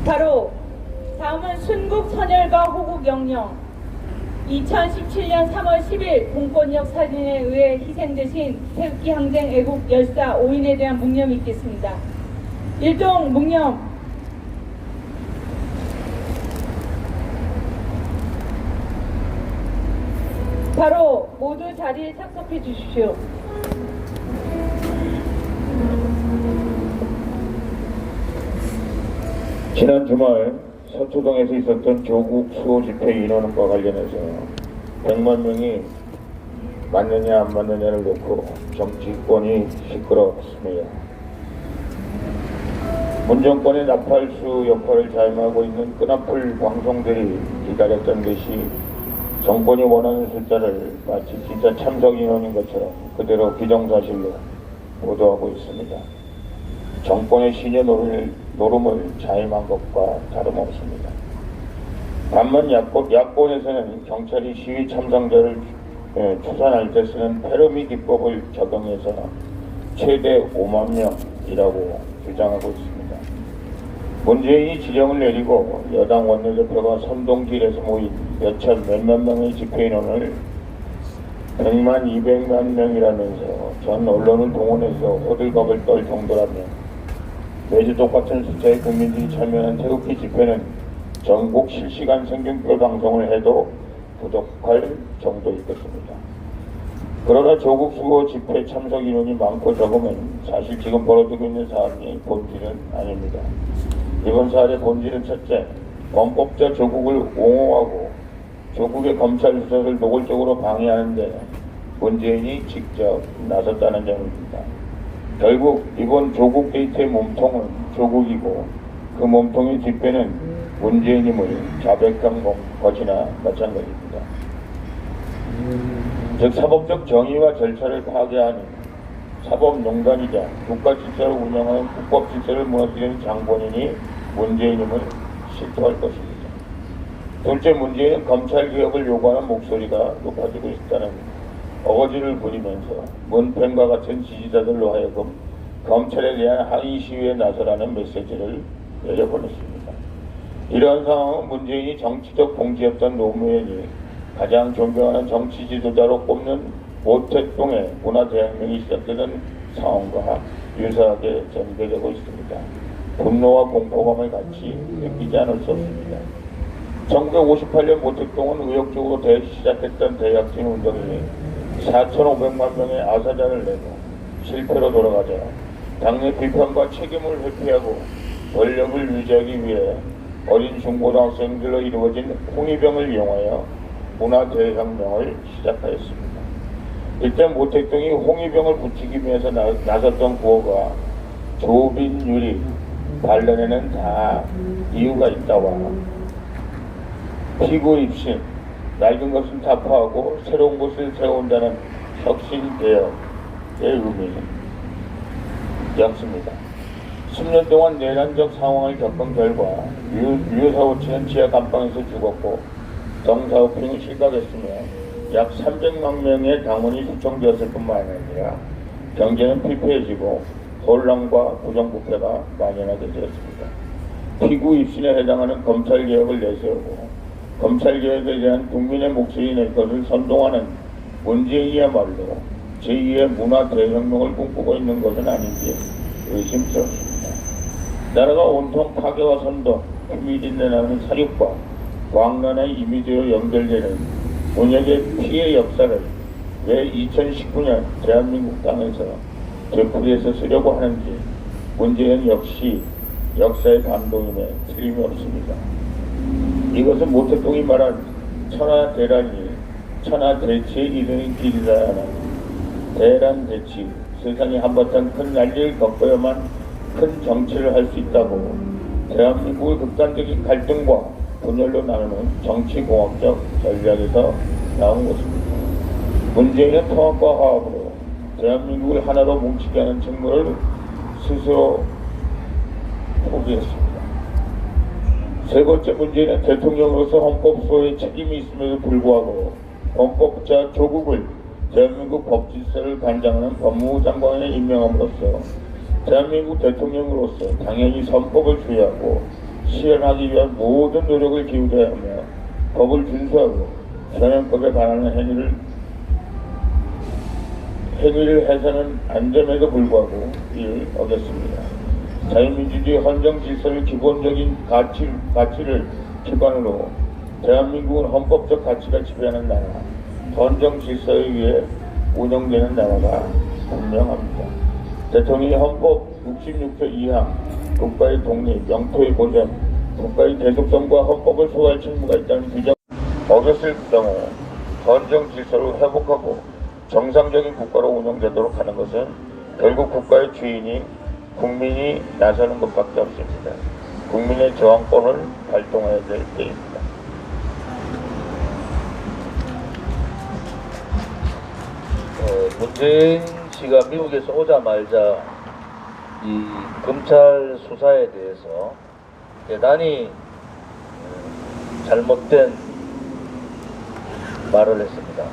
바로 다음은 순국 선열과 호국 영령 2017년 3월 10일 공권력 살인에 의해 희생되신 태극기 항쟁 애국 열사 5인에 대한 묵념이 있겠습니다. 일동 묵념. 바로 모두 자리에 착석해 주십시오. 지난 주말 서초동에서 있었던 조국 수호 집회 인원과 관련해서 100만 명이 맞느냐 안 맞느냐를 놓고 정치권이 시끄러웠습니다. 문정권의 나팔수 역할을 자임하고 있는 끈앞을 방송들이 기다렸던 것이 정권이 원하는 숫자를 마치 진짜 참석 인원인 것처럼 그대로 기정사실로 보도하고 있습니다. 정권의 시녀 노름을 자임한 것과 다름없습니다. 반면 야권에서는 경찰이 시위 참상자를 추산할 때 쓰는 패러미 기법을 적용해서 최대 5만 명이라고 주장하고 있습니다. 문재인이 지령을 내리고 여당 원내대표가 선동길에서 모인 몇만 명의 집회인원을 100만, 200만 명이라면서 전 언론을 동원해서 호들갑을 떨 정도라면 매주 똑같은 숫자의 국민들이 참여하는 태극기 집회는 전국 실시간 생중계 방송을 해도 부족할 정도일 것입니다. 그러나 조국 수호 집회 참석 인원이 많고 적으면 사실 지금 벌어지고 있는 사안이 본질은 아닙니다. 이번 사안의 본질은 첫째, 범법자 조국을 옹호하고 조국의 검찰 수사를 노골적으로 방해하는데 문재인이 직접 나섰다는 점입니다. 결국 이번 조국 게이트의 몸통은 조국이고 그 몸통의 뒷배는 문재인임을 자백한 것이나 마찬가지입니다. 즉 사법적 정의와 절차를 파괴하는 사법농단이자 국가 질서를 운영하는 국법 질서를 무너뜨리는 장본인이 문재인임을 실토할 것입니다. 둘째, 문재인은 검찰개혁을 요구하는 목소리가 높아지고 있다는 어거지를 부리면서 문팬과 같은 지지자들로 하여금 검찰에 대한 항의 시위에 나서라는 메시지를 내려보냈습니다. 이러한 상황은 문재인이 정치적 공지였던 노무현이 가장 존경하는 정치 지도자로 꼽는 모택동의 문화대혁명이 시작되는 상황과 유사하게 전개되고 있습니다. 분노와 공포감을 같이 느끼지 않을 수 없습니다. 1958년 모택동은 의욕적으로 시작했던 대약진 운동이 4,500만 명의 아사자를 내고 실패로 돌아가자 당내 비판과 책임을 회피하고 권력을 유지하기 위해 어린 중고등학생들로 이루어진 홍위병을 이용하여 문화대혁명을 시작하였습니다. 이때 모택동이 홍위병을 붙이기 위해서 나섰던 구호가 조빈 유리 반란에는 다 이유가 있다와 피구 입신 낡은 것은 타파하고 새로운 것을 세운다는 혁신개혁의 의미였습니다. 10년 동안 내란적 상황을 겪은 결과 유사호치는 지하 감방에서 죽었고 정사업행이 실각했으며 약 300만 명의 당원이 수청되었을 뿐만 아니라 경제는 피폐해지고 혼란과 부정부패가 만연하게 되었습니다. 피구 입신에 해당하는 검찰개혁을 내세우고 검찰개혁에 대한 국민의 목소리 낼 것을 선동하는 문재인이야말로 제2의 문화대혁명을 꿈꾸고 있는 것은 아닌지 의심스럽습니다. 나라가 온통 파괴와 선동, 비밀인내나는 사륙과 광란의 이미지로 연결되는 문혁의 피해 역사를 왜 2019년 대한민국 땅에서 되풀이해서 쓰려고 하는지 문재인 역시 역사의 감동임에 틀림이 없습니다. 이것은 모택동이 말한 천하대란이 천하대치에 이르는 길이라 하는 대란대치, 세상이 한바탕 큰 난리를 겪어야만 큰 정치를 할 수 있다고 대한민국의 극단적인 갈등과 분열로 나누는 정치공학적 전략에서 나온 것입니다. 문재인은 통합과 화합으로 대한민국을 하나로 뭉치게 하는 책무를 스스로 포기했습니다. 세 번째, 문제는 대통령으로서 헌법소의 책임이 있음에도 불구하고 헌법자 조국을 대한민국 법질서를 관장하는 법무부 장관에 임명함으로써 대한민국 대통령으로서 당연히 선법을 수여하고 실현하기 위한 모든 노력을 기울여야 하며 법을 준수하고 현행법에 반하는 행위를 해서는 안 됨에도 불구하고 이를 어겼습니다. 자유민주주의 헌정 질서의 기본적인 가치를 기반으로 대한민국은 헌법적 가치가 지배하는 나라, 헌정 질서에 의해 운영되는 나라가 분명합니다. 대통령이 헌법 66조 2항 국가의 독립, 영토의 보전, 국가의 대속성과 헌법을 소화할 책무가 있다는 규정 어겼을 경우 헌정 질서를 회복하고 정상적인 국가로 운영되도록 하는 것은 결국 국가의 주인이 국민이 나서는 것밖에 없습니다. 국민의 저항권을 발동해야 될 때입니다. 문재인 씨가 미국에서 오자마자 이 검찰 수사에 대해서 대단히 잘못된 말을 했습니다.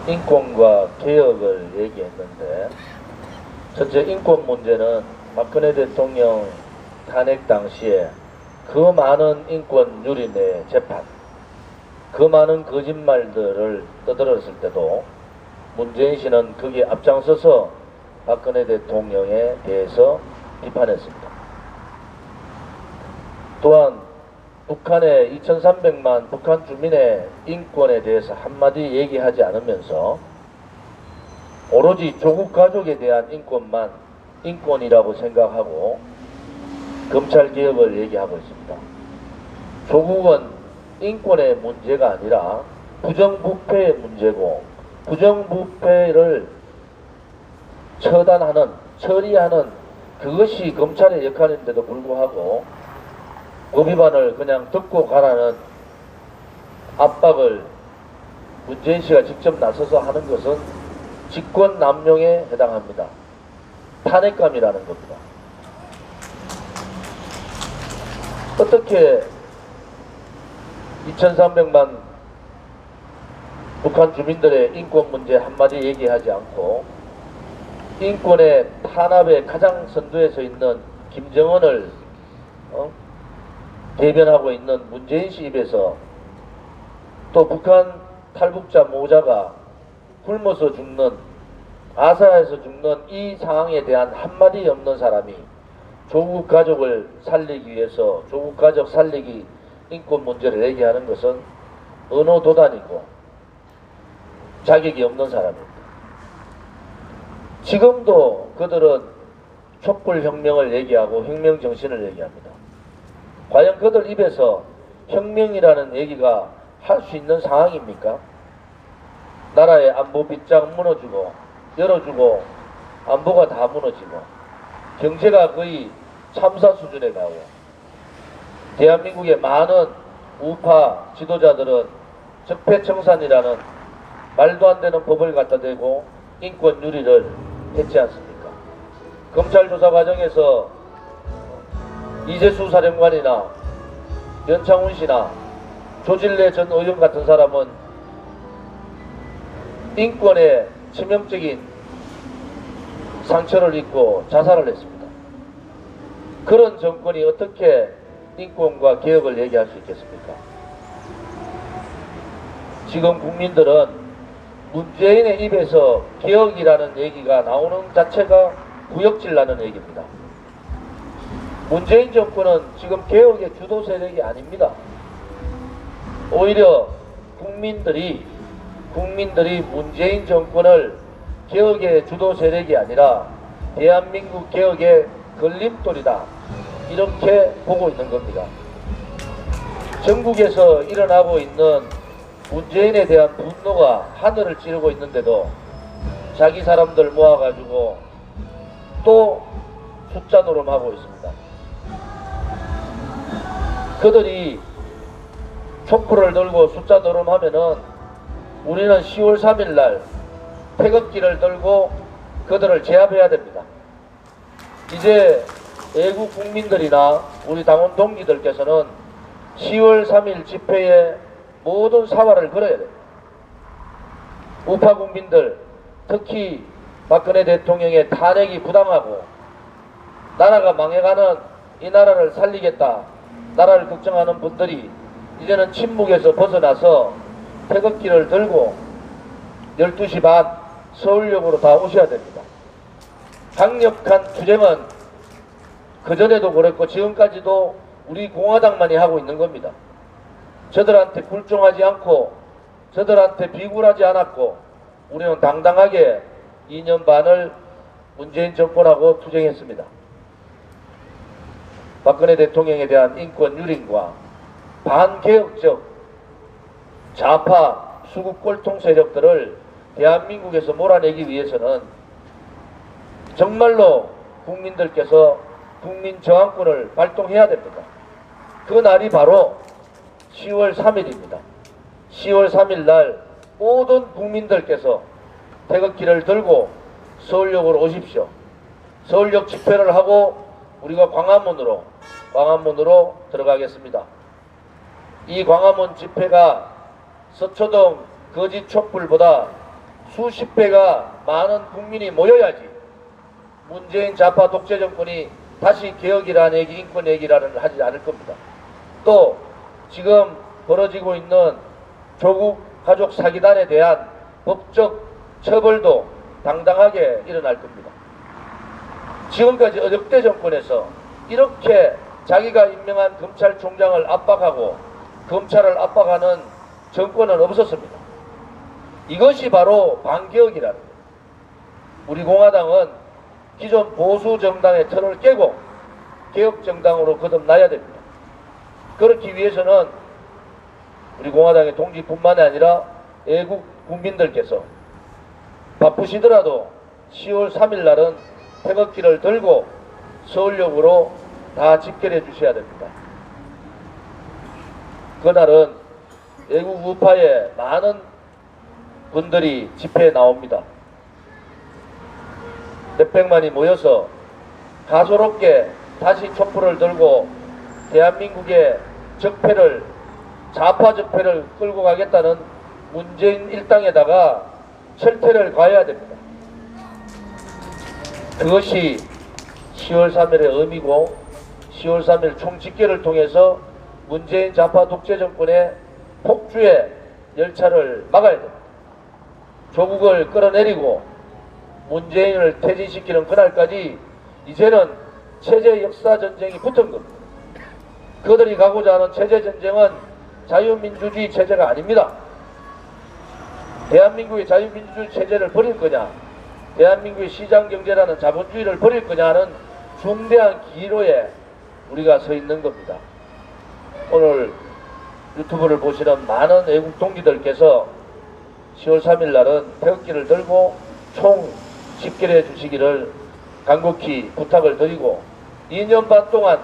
인권과 개혁을 얘기했는데, 첫째 인권 문제는 박근혜 대통령 탄핵 당시에 그 많은 인권 유린의 재판, 그 많은 거짓말들을 떠들었을 때도 문재인 씨는 거기에 앞장서서 박근혜 대통령에 대해서 비판했습니다. 또한 북한의 2300만 북한 주민의 인권에 대해서 한마디 얘기하지 않으면서 오로지 조국 가족에 대한 인권만 인권이라고 생각하고 검찰개혁을 얘기하고 있습니다. 조국은 인권의 문제가 아니라 부정부패의 문제고, 부정부패를 처단하는, 처리하는 그것이 검찰의 역할인데도 불구하고 법 위반을 그냥 듣고 가라는 압박을 문재인 씨가 직접 나서서 하는 것은 직권남용에 해당합니다. 탄핵감이라는 겁니다. 어떻게 2300만 북한 주민들의 인권 문제 한마디 얘기하지 않고 인권의 탄압의 가장 선두에 서 있는 김정은을 대변하고 있는 문재인 씨 입에서 또 북한 탈북자 모자가 굶어서 죽는, 아사에서 죽는 이 상황에 대한 한마디 없는 사람이 조국 가족을 살리기 위해서 조국 가족 살리기 인권 문제를 얘기하는 것은 언어도단이고 자격이 없는 사람입니다. 지금도 그들은 촛불혁명을 얘기하고 혁명정신을 얘기합니다. 과연 그들 입에서 혁명이라는 얘기가 할 수 있는 상황입니까? 나라의 안보 빗장 무너지고 열어주고 안보가 다 무너지고 경제가 거의 참사 수준에 가고 대한민국의 많은 우파 지도자들은 적폐청산이라는 말도 안 되는 법을 갖다 대고 인권 유리를 했지 않습니까? 검찰 조사 과정에서 이재수 사령관이나 연창훈 씨나 조질래 전 의원 같은 사람은 인권에 치명적인 상처를 입고 자살을 했습니다. 그런 정권이 어떻게 인권과 개혁을 얘기할 수 있겠습니까? 지금 국민들은 문재인의 입에서 개혁이라는 얘기가 나오는 자체가 구역질 나는 얘기입니다. 문재인 정권은 지금 개혁의 주도 세력이 아닙니다. 오히려 국민들이 문재인 정권을 개혁의 주도 세력이 아니라 대한민국 개혁의 걸림돌이다, 이렇게 보고 있는 겁니다. 전국에서 일어나고 있는 문재인에 대한 분노가 하늘을 찌르고 있는데도 자기 사람들 모아가지고 또 숫자 노름하고 있습니다. 그들이 촛불을 들고 숫자 노름하면은 우리는 10월 3일 날 태극기를 들고 그들을 제압해야 됩니다. 이제 애국 국민들이나 우리 당원 동기들께서는 10월 3일 집회에 모든 사활을 걸어야 돼요. 우파 국민들, 특히 박근혜 대통령의 탄핵이 부당하고 나라가 망해가는 이 나라를 살리겠다, 나라를 걱정하는 분들이 이제는 침묵에서 벗어나서 태극기를 들고 12시 반 서울역으로 다 오셔야 됩니다. 강력한 투쟁은 그전에도 그랬고 지금까지도 우리 공화당만이 하고 있는 겁니다. 저들한테 굴종하지 않고 저들한테 비굴하지 않았고 우리는 당당하게 2년 반을 문재인 정권하고 투쟁했습니다. 박근혜 대통령에 대한 인권 유린과 반개혁적 좌파 수구 꼴통 세력들을 대한민국에서 몰아내기 위해서는 정말로 국민들께서 국민 저항권을 발동해야 됩니다. 그 날이 바로 10월 3일입니다. 10월 3일 날 모든 국민들께서 태극기를 들고 서울역으로 오십시오. 서울역 집회를 하고 우리가 광화문으로 들어가겠습니다. 이 광화문 집회가 서초동 거짓 촛불보다 수십 배가 많은 국민이 모여야지 문재인 좌파 독재 정권이 다시 개혁이라는 얘기, 인권 얘기라는 하지 않을 겁니다. 또 지금 벌어지고 있는 조국 가족 사기단에 대한 법적 처벌도 당당하게 일어날 겁니다. 지금까지 역대 정권에서 이렇게 자기가 임명한 검찰총장을 압박하고 검찰을 압박하는 정권은 없었습니다. 이것이 바로 반개혁이라는 거예요. 우리 공화당은 기존 보수 정당의 틀을 깨고 개혁 정당으로 거듭나야 됩니다. 그렇기 위해서는 우리 공화당의 동지뿐만 아니라 애국 국민들께서 바쁘시더라도 10월 3일 날은 태극기를 들고 서울역으로 다 집결해 주셔야 됩니다. 그날은 애국 우파의 많은 분들이 집회에 나옵니다. 몇백만이 모여서 가소롭게 다시 촛불을 들고 대한민국의 적폐를, 좌파 적폐를 끌고 가겠다는 문재인 일당에다가 철퇴를 가해야 됩니다. 그것이 10월 3일의 의미고 10월 3일 총집결을 통해서 문재인 좌파 독재 정권의 폭주의 열차를 막아야 됩니다. 조국을 끌어내리고 문재인을 퇴진시키는 그날까지 이제는 체제 역사 전쟁이 붙은 겁니다. 그들이 가고자 하는 체제 전쟁은 자유민주주의 체제가 아닙니다. 대한민국의 자유민주주의 체제를 버릴 거냐, 대한민국의 시장경제라는 자본주의를 버릴 거냐 하는 중대한 기로에 우리가 서 있는 겁니다. 오늘 유튜브를 보시는 많은 애국 동지들께서 10월 3일 날은 태극기를 들고 총 집결해 주시기를 간곡히 부탁을 드리고 2년 반 동안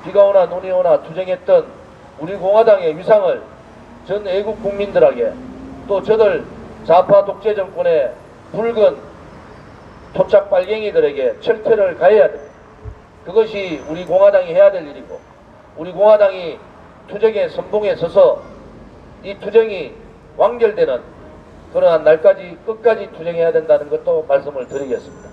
비가 오나 눈이 오나 투쟁했던 우리 공화당의 위상을 전 애국 국민들에게 또 저들 좌파 독재 정권의 붉은 토착 빨갱이들에게 철퇴를 가해야 됩니다. 그것이 우리 공화당이 해야 될 일이고 우리 공화당이 투쟁의 선봉에 서서 이 투쟁이 완결되는 그러한 날까지 끝까지 투쟁해야 된다는 것도 말씀을 드리겠습니다.